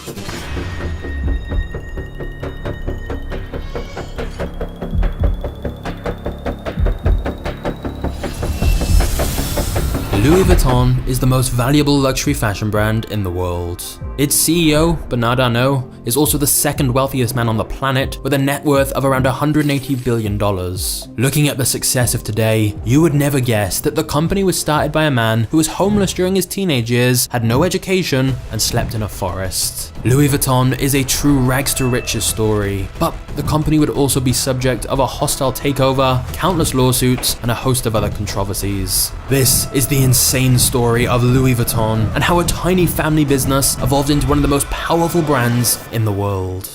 Louis Vuitton is the most valuable luxury fashion brand in the world. Its CEO, Bernard Arnault, is also the second wealthiest man on the planet with a net worth of around $180 billion. Looking at the success of today, you would never guess that the company was started by a man who was homeless during his teenage years, had no education, and slept in a forest. Louis Vuitton is a true rags to riches story, but the company would also be subject of a hostile takeover, countless lawsuits, and a host of other controversies. This is the insane story of Louis Vuitton and how a tiny family business evolved into one of the most powerful brands in the world.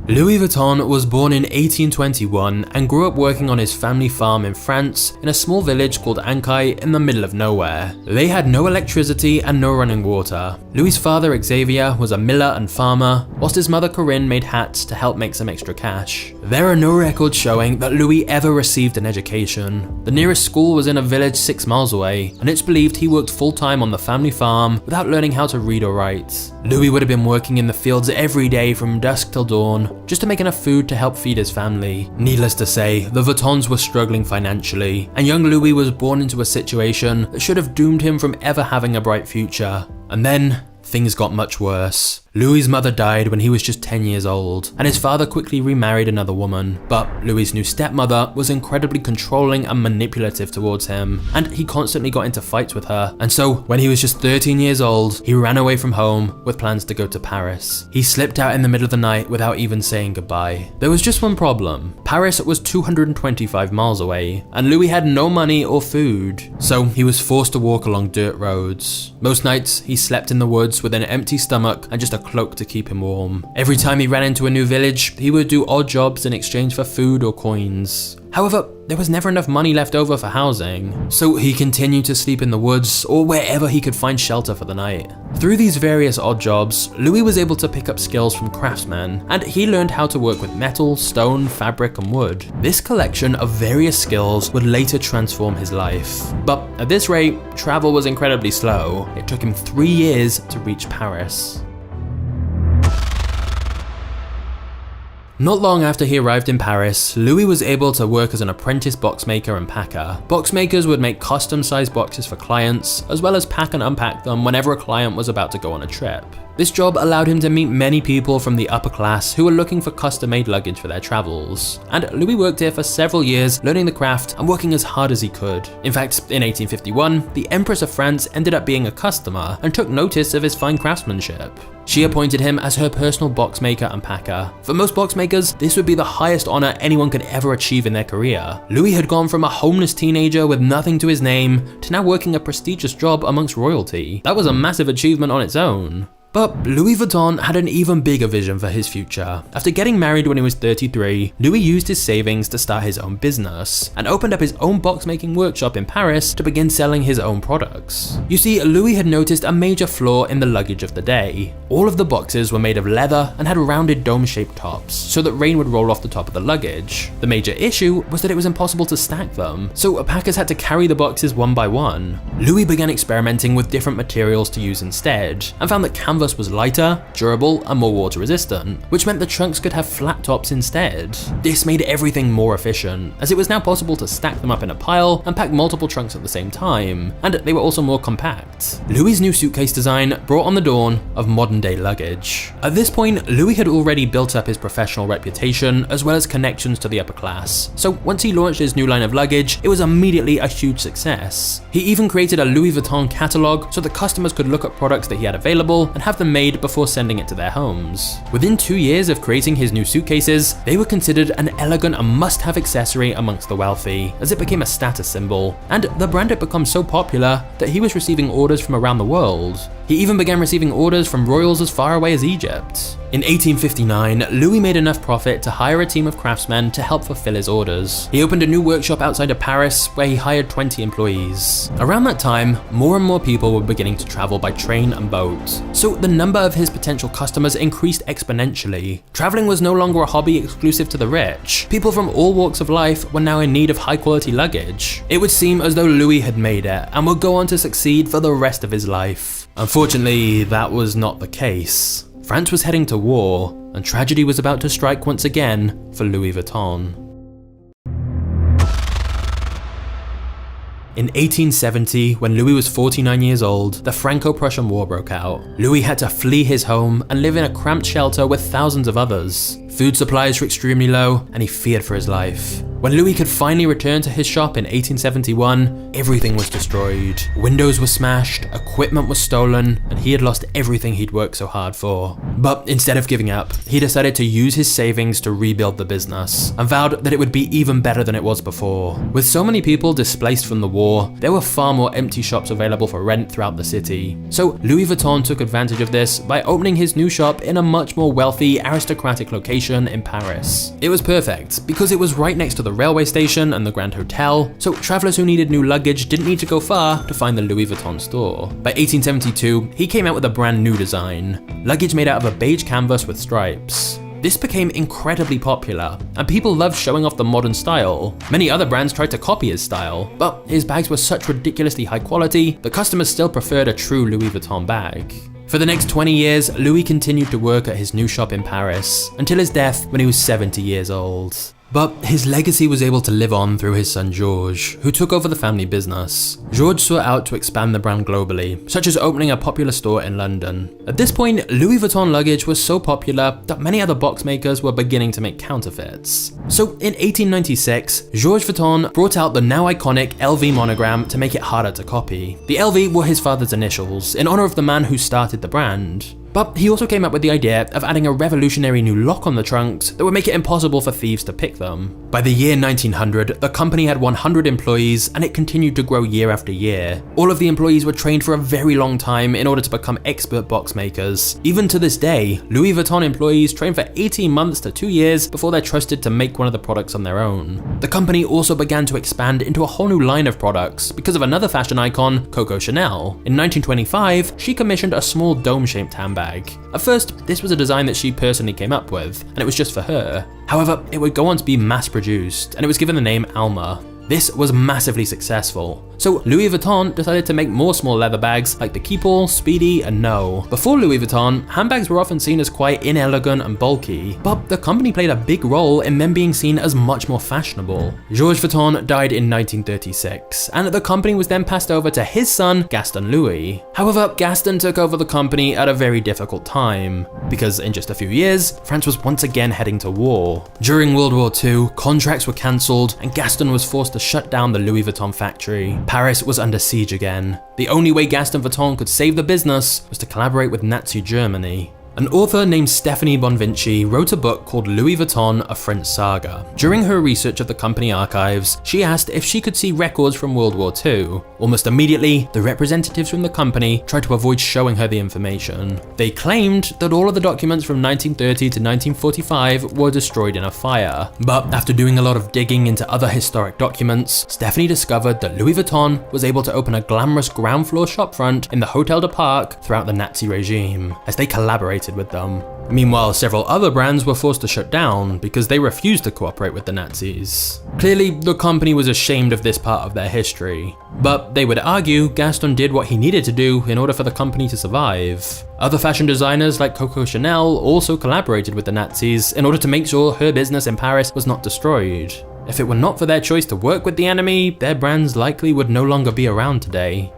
Louis Vuitton was born in 1821 and grew up working on his family farm in France in a small village called Ancaille in the middle of nowhere. They had no electricity and no running water. Louis's father Xavier was a miller and farmer, whilst his mother Corinne made hats to help make some extra cash. There are no records showing that Louis ever received an education. The nearest school was in a village 6 miles away, and it's believed he worked full-time on the family farm without learning how to read or write. Louis would have been working in the fields every day from dusk till dawn, just to make enough food to help feed his family. Needless to say, the Vuittons were struggling financially, and young Louis was born into a situation that should have doomed him from ever having a bright future. And then, things got much worse. Louis's mother died when he was just 10 years old, and his father quickly remarried another woman. But Louis's new stepmother was incredibly controlling and manipulative towards him, and he constantly got into fights with her. And so, when he was just 13 years old, he ran away from home with plans to go to Paris. He slipped out in the middle of the night without even saying goodbye. There was just one problem. Paris was 225 miles away, and Louis had no money or food. So he was forced to walk along dirt roads. Most nights, he slept in the woods with an empty stomach and just a cloak to keep him warm. Every time he ran into a new village, he would do odd jobs in exchange for food or coins. However, there was never enough money left over for housing, so he continued to sleep in the woods or wherever he could find shelter for the night. Through these various odd jobs, Louis was able to pick up skills from craftsmen, and he learned how to work with metal, stone, fabric, and wood. This collection of various skills would later transform his life. But at this rate, travel was incredibly slow. It took him 3 years to reach Paris. Not long after he arrived in Paris, Louis was able to work as an apprentice boxmaker and packer. Boxmakers would make custom-sized boxes for clients, as well as pack and unpack them whenever a client was about to go on a trip. This job allowed him to meet many people from the upper class who were looking for custom-made luggage for their travels. And Louis worked here for several years, learning the craft and working as hard as he could. In fact, in 1851, the Empress of France ended up being a customer and took notice of his fine craftsmanship. She appointed him as her personal boxmaker and packer. For most boxmakers, this would be the highest honor anyone could ever achieve in their career. Louis had gone from a homeless teenager with nothing to his name to now working a prestigious job amongst royalty. That was a massive achievement on its own. But Louis Vuitton had an even bigger vision for his future. After getting married when he was 33, Louis used his savings to start his own business and opened up his own boxmaking workshop in Paris to begin selling his own products. You see, Louis had noticed a major flaw in the luggage of the day. All of the boxes were made of leather and had rounded dome-shaped tops, so that rain would roll off the top of the luggage. The major issue was that it was impossible to stack them, so packers had to carry the boxes one by one. Louis began experimenting with different materials to use instead, and found that canvas was lighter, durable, and more water resistant, which meant the trunks could have flat tops instead. This made everything more efficient, as it was now possible to stack them up in a pile and pack multiple trunks at the same time, and they were also more compact. Louis's new suitcase design brought on the dawn of modern-day luggage. At this point, Louis had already built up his professional reputation as well as connections to the upper class, so once he launched his new line of luggage, it was immediately a huge success. He even created a Louis Vuitton catalog so that customers could look at products that he had available and have them made before sending it to their homes. Within 2 years of creating his new suitcases, they were considered an elegant and must-have accessory amongst the wealthy, as it became a status symbol, and the brand had become so popular that he was receiving orders from around the world. He even began receiving orders from royals as far away as Egypt. In 1859, Louis made enough profit to hire a team of craftsmen to help fulfill his orders. He opened a new workshop outside of Paris where he hired 20 employees. Around that time, more and more people were beginning to travel by train and boat, so the number of his potential customers increased exponentially. Traveling was no longer a hobby exclusive to the rich. People from all walks of life were now in need of high quality luggage. It would seem as though Louis had made it and would go on to succeed for the rest of his life. Unfortunately, that was not the case. France was heading to war, and tragedy was about to strike once again for Louis Vuitton. In 1870, when Louis was 49 years old, the Franco-Prussian War broke out. Louis had to flee his home and live in a cramped shelter with thousands of others. Food supplies were extremely low, and he feared for his life. When Louis could finally return to his shop in 1871, everything was destroyed. Windows were smashed, equipment was stolen, and he had lost everything he'd worked so hard for. But instead of giving up, he decided to use his savings to rebuild the business, and vowed that it would be even better than it was before. With so many people displaced from the war, there were far more empty shops available for rent throughout the city. So Louis Vuitton took advantage of this by opening his new shop in a much more wealthy, aristocratic location in Paris. It was perfect, because it was right next to the railway station and the Grand Hotel, so travelers who needed new luggage didn't need to go far to find the Louis Vuitton store. By 1872, he came out with a brand new design, luggage made out of a beige canvas with stripes. This became incredibly popular, and people loved showing off the modern style. Many other brands tried to copy his style, but his bags were such ridiculously high quality that customers still preferred a true Louis Vuitton bag. For the next 20 years, Louis continued to work at his new shop in Paris, until his death when he was 70 years old. But his legacy was able to live on through his son Georges, who took over the family business. Georges sought out to expand the brand globally, such as opening a popular store in London. At this point, Louis Vuitton luggage was so popular that many other box makers were beginning to make counterfeits. So in 1896, Georges Vuitton brought out the now iconic LV monogram to make it harder to copy. The LV were his father's initials, in honor of the man who started the brand. But he also came up with the idea of adding a revolutionary new lock on the trunks that would make it impossible for thieves to pick them. By the year 1900, the company had 100 employees, and it continued to grow year after year. All of the employees were trained for a very long time in order to become expert box makers. Even to this day, Louis Vuitton employees train for 18 months to 2 years before they're trusted to make one of the products on their own. The company also began to expand into a whole new line of products because of another fashion icon, Coco Chanel. In 1925, she commissioned a small dome-shaped handbag. At first, this was a design that she personally came up with, and it was just for her. However, it would go on to be mass-produced, and it was given the name Alma. This was massively successful. So Louis Vuitton decided to make more small leather bags like the Keepall, Speedy, and No. Before Louis Vuitton, handbags were often seen as quite inelegant and bulky, but the company played a big role in them being seen as much more fashionable. Georges Vuitton died in 1936, and the company was then passed over to his son, Gaston Louis. However, Gaston took over the company at a very difficult time, because in just a few years, France was once again heading to war. During World War II, contracts were cancelled, and Gaston was forced to shut down the Louis Vuitton factory. Paris was under siege again. The only way Gaston Vuitton could save the business was to collaborate with Nazi Germany. An author named Stephanie Bonvinci wrote a book called Louis Vuitton, A French Saga. During her research of the company archives, she asked if she could see records from World War II. Almost immediately, the representatives from the company tried to avoid showing her the information. They claimed that all of the documents from 1930 to 1945 were destroyed in a fire. But after doing a lot of digging into other historic documents, Stephanie discovered that Louis Vuitton was able to open a glamorous ground floor shopfront in the Hotel de Parc throughout the Nazi regime, as they collaborated with them. Meanwhile, several other brands were forced to shut down because they refused to cooperate with the Nazis. Clearly, the company was ashamed of this part of their history, but they would argue Gaston did what he needed to do in order for the company to survive. Other fashion designers like Coco Chanel also collaborated with the Nazis in order to make sure her business in Paris was not destroyed. If it were not for their choice to work with the enemy, their brands likely would no longer be around today.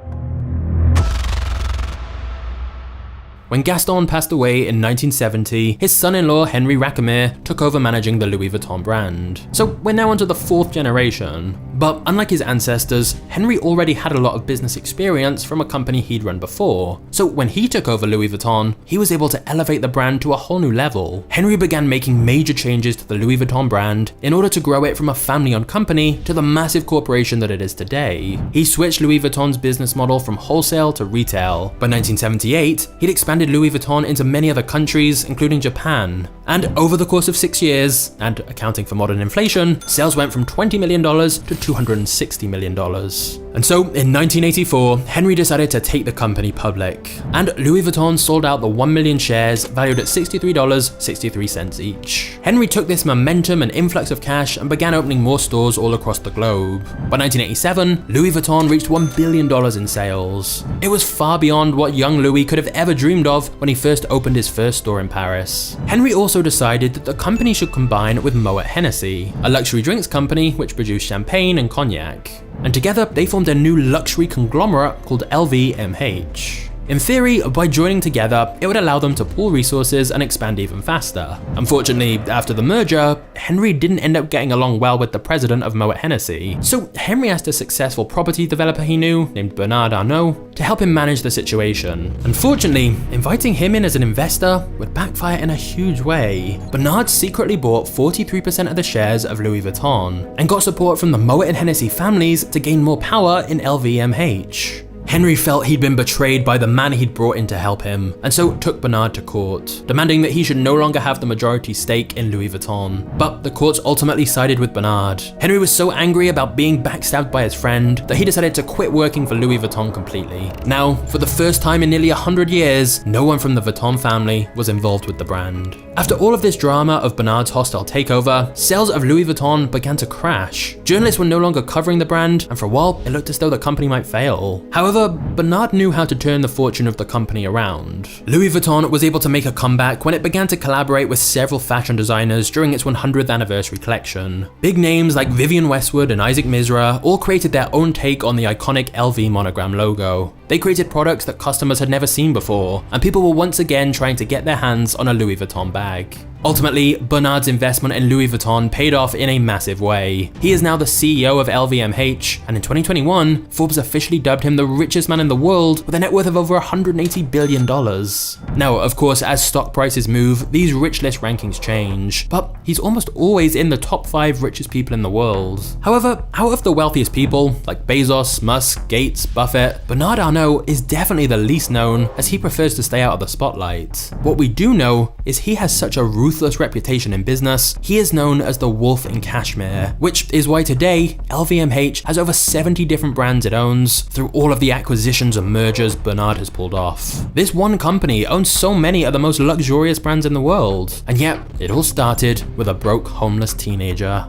When Gaston passed away in 1970, his son-in-law Henri Racamire took over managing the Louis Vuitton brand. So we're now onto the 4th generation. But unlike his ancestors, Henri already had a lot of business experience from a company he'd run before. So when he took over Louis Vuitton, he was able to elevate the brand to a whole new level. Henri began making major changes to the Louis Vuitton brand in order to grow it from a family-owned company to the massive corporation that it is today. He switched Louis Vuitton's business model from wholesale to retail. By 1978, he'd expanded Louis Vuitton into many other countries, including Japan. And over the course of 6 years, and accounting for modern inflation, sales went from $20 million to $260 million. And so in 1984, Henry decided to take the company public, and Louis Vuitton sold out the 1 million shares valued at $63.63 each. Henry took this momentum and influx of cash and began opening more stores all across the globe. By 1987, Louis Vuitton reached $1 billion in sales. It was far beyond what young Louis could have ever dreamed of when he first opened his first store in Paris. Henry also decided that the company should combine with Moet Hennessy, a luxury drinks company which produced champagne and cognac. And together, they formed a new luxury conglomerate called LVMH. In theory, by joining together, it would allow them to pool resources and expand even faster. Unfortunately, after the merger, Henry didn't end up getting along well with the president of Moet Hennessy, so Henry asked a successful property developer he knew, named Bernard Arnault, to help him manage the situation. Unfortunately, inviting him in as an investor would backfire in a huge way. Bernard secretly bought 43% of the shares of Louis Vuitton, and got support from the Moet and Hennessy families to gain more power in LVMH. Henry felt he'd been betrayed by the man he'd brought in to help him, and so took Bernard to court, demanding that he should no longer have the majority stake in Louis Vuitton. But the courts ultimately sided with Bernard. Henry was so angry about being backstabbed by his friend that he decided to quit working for Louis Vuitton completely. Now, for the first time in nearly 100 years, no one from the Vuitton family was involved with the brand. After all of this drama of Bernard's hostile takeover, sales of Louis Vuitton began to crash. Journalists were no longer covering the brand, and for a while, it looked as though the company might fail. However, Bernard knew how to turn the fortune of the company around. Louis Vuitton was able to make a comeback when it began to collaborate with several fashion designers during its 100th anniversary collection. Big names like Vivienne Westwood and Isaac Mizrahi all created their own take on the iconic LV monogram logo. They created products that customers had never seen before, and people were once again trying to get their hands on a Louis Vuitton bag. Ultimately, Bernard's investment in Louis Vuitton paid off in a massive way. He is now the CEO of LVMH, and in 2021, Forbes officially dubbed him the richest man in the world with a net worth of over $180 billion. Now, of course, as stock prices move, these rich list rankings change, but he's almost always in the top 5 richest people in the world. However, out of the wealthiest people, like Bezos, Musk, Gates, Buffett, Bernard Arnault is definitely the least known, as he prefers to stay out of the spotlight. What we do know is he has such a ruthless reputation in business. He is known as the wolf in Cashmere, which is why today LVMH has over 70 different brands it owns through all of the acquisitions and mergers Bernard has pulled off. This one company owns so many of the most luxurious brands in the world, and yet it all started with a broke, homeless teenager.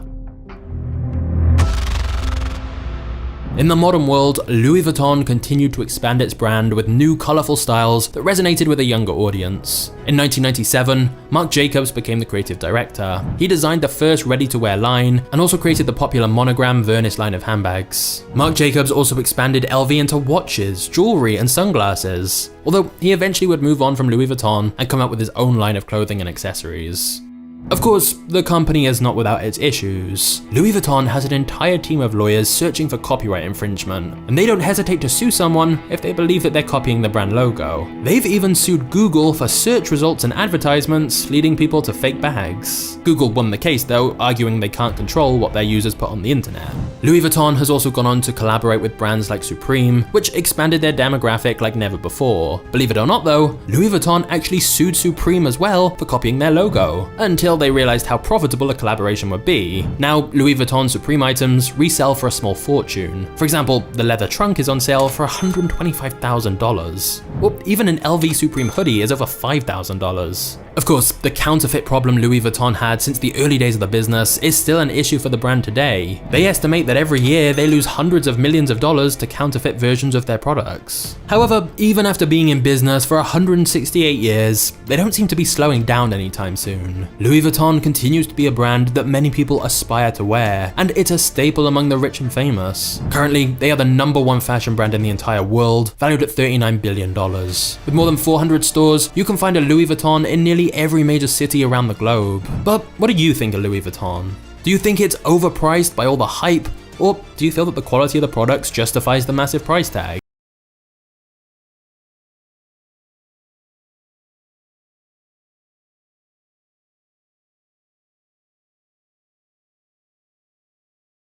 In the modern world, Louis Vuitton continued to expand its brand with new colourful styles that resonated with a younger audience. In 1997, Marc Jacobs became the creative director. He designed the first ready-to-wear line and also created the popular monogram Vernus line of handbags. Marc Jacobs also expanded LV into watches, jewelry, and sunglasses, although he eventually would move on from Louis Vuitton and come up with his own line of clothing and accessories. Of course, the company is not without its issues. Louis Vuitton has an entire team of lawyers searching for copyright infringement, and they don't hesitate to sue someone if they believe that they're copying the brand logo. They've even sued Google for search results and advertisements leading people to fake bags. Google won the case though, arguing they can't control what their users put on the internet. Louis Vuitton has also gone on to collaborate with brands like Supreme, which expanded their demographic like never before. Believe it or not though, Louis Vuitton actually sued Supreme as well for copying their logo, until they realized how profitable a collaboration would be. Now, Louis Vuitton Supreme items resell for a small fortune. For example, the leather trunk is on sale for $125,000. Or even an LV Supreme hoodie is over $5,000. Of course, the counterfeit problem Louis Vuitton had since the early days of the business is still an issue for the brand today. They estimate that every year they lose hundreds of millions of dollars to counterfeit versions of their products. However, even after being in business for 168 years, they don't seem to be slowing down anytime soon. Louis Vuitton continues to be a brand that many people aspire to wear, and it's a staple among the rich and famous. Currently, they are the #1 fashion brand in the entire world, valued at $39 billion. With more than 400 stores, you can find a Louis Vuitton in nearly every major city around the globe. But what do you think of Louis Vuitton? Do you think it's overpriced by all the hype, or do you feel that the quality of the products justifies the massive price tag?